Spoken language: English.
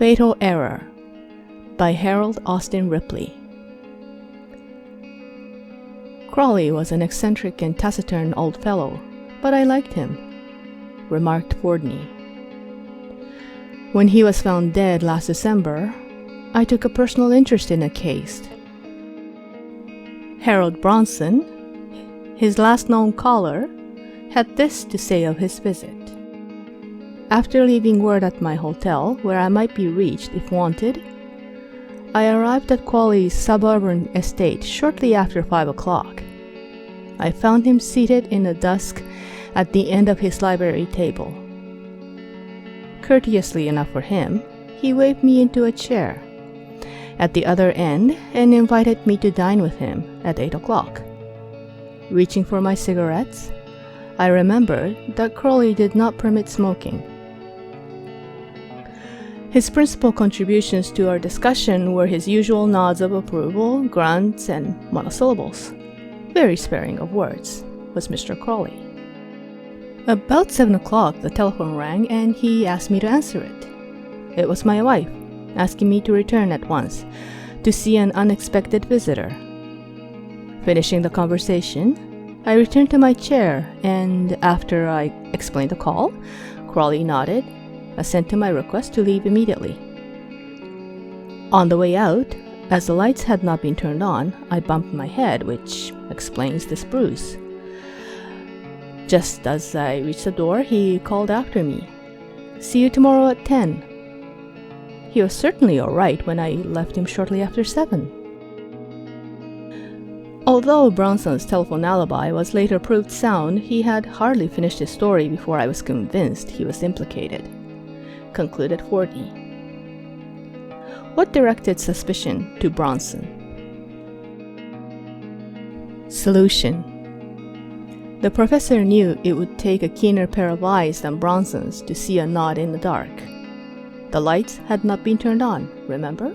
Fatal Error by Harold Austin Ripley. Crawley was an eccentric and taciturn old fellow, but I liked him, remarked Fordney. When he was found dead last December, I took a personal interest in the case. Harold Bronson, his last known caller, had this to say of his visit. After leaving word at my hotel where I might be reached if wanted, I arrived at Crawley's suburban estate shortly after 5 o'clock. I found him seated in the dusk at the end of his library table. Courteously enough for him, he waved me into a chair at the other end and invited me to dine with him at 8 o'clock. Reaching for my cigarettes, I remembered that Crawley did not permit smoking. His principal contributions to our discussion were his usual nods of approval, grunts, and monosyllables. Very sparing of words was Mr. Crawley. About 7 o'clock, the telephone rang and he asked me to answer it. It was my wife, asking me to return at once to see an unexpected visitor. Finishing the conversation, I returned to my chair, and after I explained the call, Crawley nodded, assent to my request to leave immediately. On the way out, as the lights had not been turned on, I bumped my head, which explains this bruise. Just as I reached the door, he called after me, "See you tomorrow at 10. He was certainly all right when I left him shortly after 7. Although Bronson's telephone alibi was later proved sound, he had hardly finished his story before I was convinced he was implicated, concluded Fordney. What directed suspicion to Bronson? Solution. The professor knew it would take a keener pair of eyes than Bronson's to see a knot in the dark. The lights had not been turned on, remember?